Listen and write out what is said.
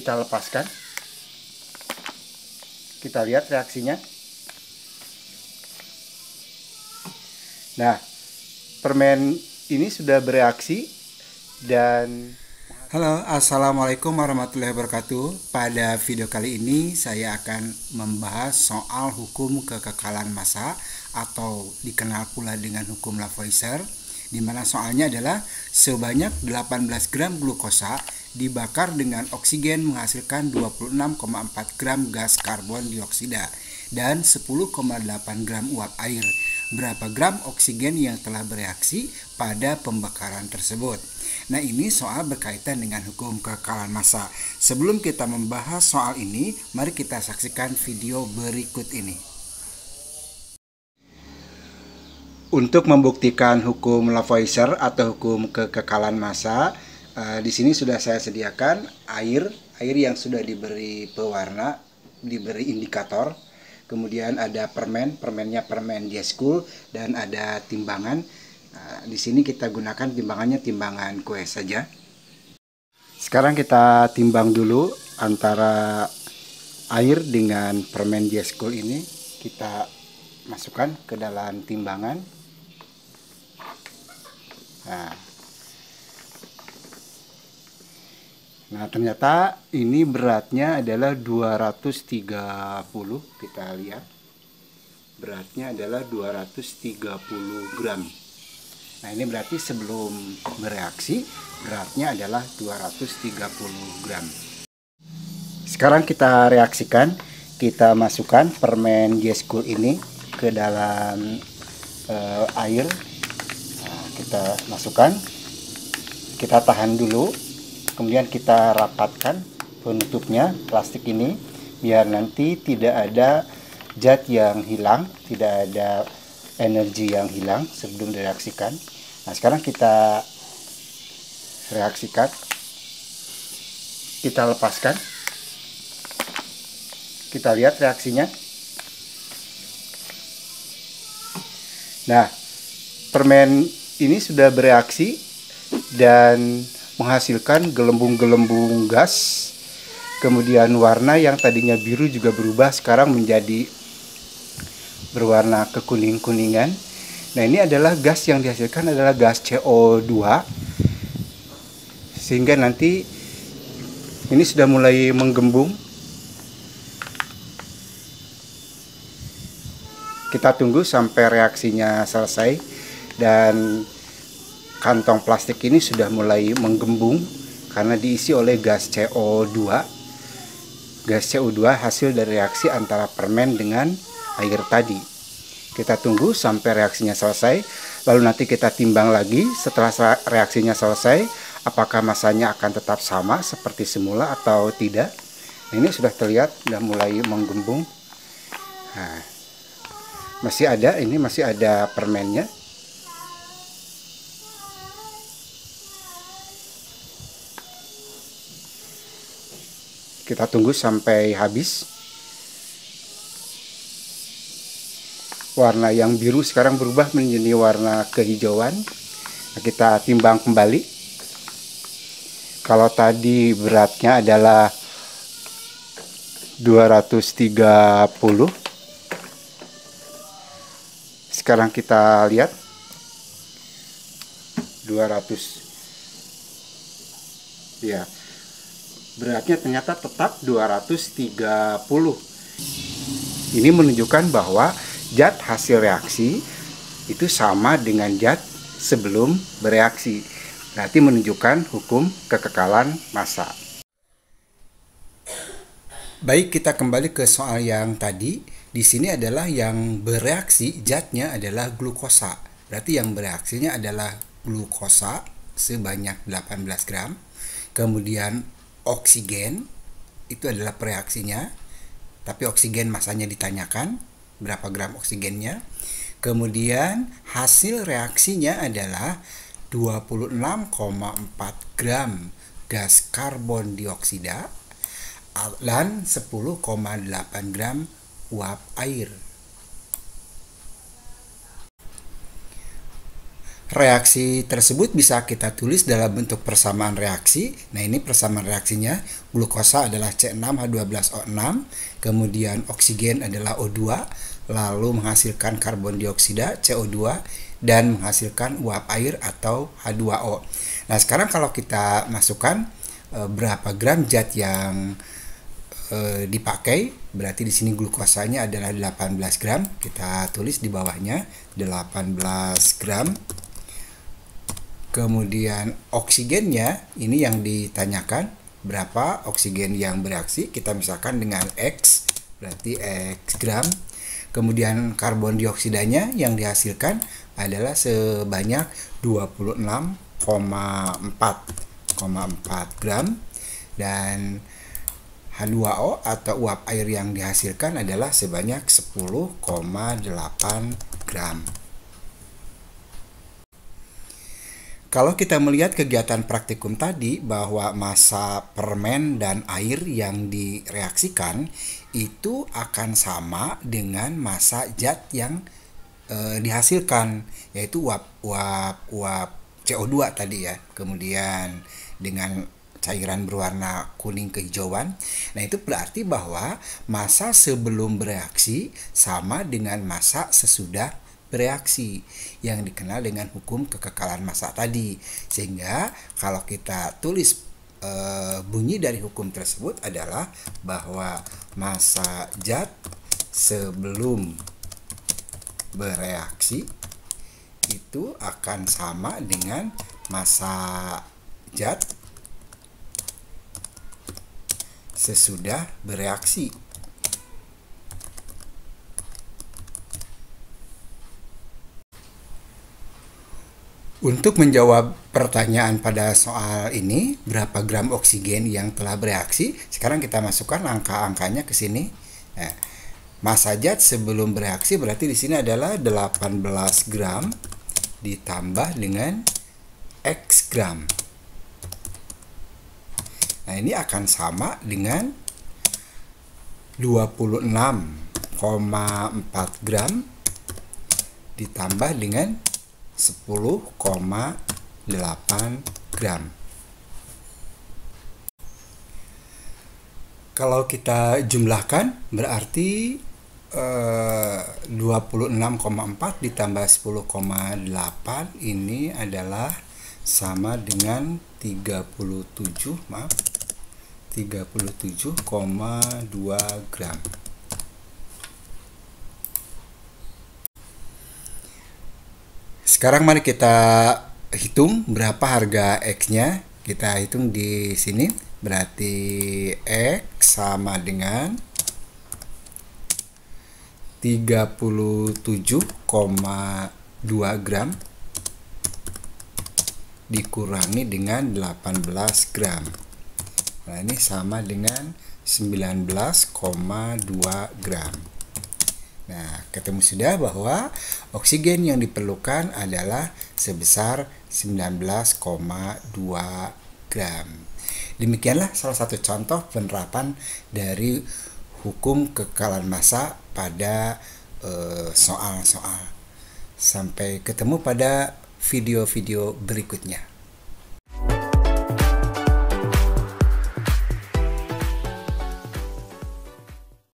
kita lepaskan. Kita lihat reaksinya. Nah, permen ini sudah bereaksi dan halo, assalamualaikum warahmatullahi wabarakatuh. Pada video kali ini saya akan membahas soal hukum kekekalan massa atau dikenal pula dengan hukum Lavoisier, di mana soalnya adalah sebanyak 18 gram glukosa dibakar dengan oksigen menghasilkan 26,4 gram gas karbon dioksida dan 10,8 gram uap air. Berapa gram oksigen yang telah bereaksi pada pembakaran tersebut? Nah, ini soal berkaitan dengan hukum kekekalan massa. Sebelum kita membahas soal ini, mari kita saksikan video berikut ini. Untuk membuktikan hukum Lavoisier atau hukum kekekalan massa, di sini sudah saya sediakan air yang sudah diberi pewarna, diberi indikator. Kemudian ada permennya permen Dieskul, dan ada timbangan. Di sini kita gunakan timbangannya timbangan kue saja. Sekarang kita timbang dulu antara air dengan permen Dieskul ini. Kita masukkan ke dalam timbangan. Nah, ternyata ini beratnya adalah 230. Kita lihat. Beratnya adalah 230 gram. Nah, ini berarti sebelum bereaksi beratnya adalah 230 gram. Sekarang kita reaksikan. Kita masukkan permen Dieskul ini ke dalam air. Nah, kita masukkan. Kita tahan dulu. Kemudian kita rapatkan penutupnya, plastik ini, biar nanti tidak ada zat yang hilang, tidak ada energi yang hilang sebelum direaksikan. Nah, sekarang kita reaksikan. Kita lepaskan. Kita lihat reaksinya. Nah, permen ini sudah bereaksi dan menghasilkan gelembung-gelembung gas. Kemudian warna yang tadinya biru juga berubah sekarang menjadi berwarna kekuning-kuningan. Nah, ini adalah gas yang dihasilkan adalah gas CO2. Sehingga nanti ini sudah mulai menggembung. Kita tunggu sampai reaksinya selesai dan kantong plastik ini sudah mulai menggembung karena diisi oleh gas CO2. Gas CO2 hasil dari reaksi antara permen dengan air tadi. Kita tunggu sampai reaksinya selesai, lalu nanti kita timbang lagi setelah reaksinya selesai, apakah massanya akan tetap sama seperti semula atau tidak. Nah, ini sudah terlihat sudah mulai menggembung. Nah, masih ada permennya. Kita tunggu sampai habis. Warna yang biru sekarang berubah menjadi warna kehijauan. Nah, kita timbang kembali. Kalau tadi beratnya adalah 230. Sekarang kita lihat 200. Ya. Beratnya ternyata tetap 230. Ini menunjukkan bahwa zat hasil reaksi itu sama dengan zat sebelum bereaksi. Berarti menunjukkan hukum kekekalan massa. Baik, kita kembali ke soal yang tadi. Di sini adalah yang bereaksi zatnya adalah glukosa. Berarti yang bereaksinya adalah glukosa sebanyak 18 gram. Kemudian oksigen itu adalah pereaksinya, tapi oksigen masanya ditanyakan berapa gram oksigennya. Kemudian hasil reaksinya adalah 26,4 gram gas karbon dioksida dan 10,8 gram uap air. reaksi tersebut bisa kita tulis dalam bentuk persamaan reaksi. Nah, ini persamaan reaksinya. Glukosa adalah C6H12O6, kemudian oksigen adalah O2, lalu menghasilkan karbon dioksida CO2 dan menghasilkan uap air atau H2O. Nah, sekarang kalau kita masukkan berapa gram zat yang dipakai, berarti di sini glukosanya adalah 18 gram. Kita tulis di bawahnya 18 gram. Kemudian oksigennya ini yang ditanyakan, berapa oksigen yang bereaksi. Kita misalkan dengan X, berarti X gram. Kemudian karbon dioksidanya yang dihasilkan adalah sebanyak 26,4 gram, dan H2O atau uap air yang dihasilkan adalah sebanyak 10,8 gram. Kalau kita melihat kegiatan praktikum tadi, bahwa massa permen dan air yang direaksikan itu akan sama dengan massa zat yang dihasilkan, yaitu uap CO2 tadi ya. Kemudian dengan cairan berwarna kuning kehijauan. Nah, itu berarti bahwa massa sebelum bereaksi sama dengan massa sesudah bereaksi, yang dikenal dengan hukum kekekalan massa tadi. Sehingga kalau kita tulis bunyi dari hukum tersebut adalah bahwa massa zat sebelum bereaksi itu akan sama dengan massa zat sesudah bereaksi. Untuk menjawab pertanyaan pada soal ini, berapa gram oksigen yang telah bereaksi, sekarang kita masukkan angka-angkanya ke sini. Nah, massa zat sebelum bereaksi berarti di sini adalah 18 gram ditambah dengan X gram. Nah, ini akan sama dengan 26,4 gram ditambah dengan 10,8 gram. Kalau kita jumlahkan berarti 26,4 ditambah 10,8 ini adalah sama dengan 37,2 gram. Sekarang mari kita hitung berapa harga X-nya. Kita hitung di sini, berarti X sama dengan 37,2 gram dikurangi dengan 18 gram. Nah, ini sama dengan 19,2 gram. Nah, ketemu sudah bahwa oksigen yang diperlukan adalah sebesar 19,2 gram. Demikianlah salah satu contoh penerapan dari hukum kekekalan massa pada soal-soal. Sampai ketemu pada video-video berikutnya.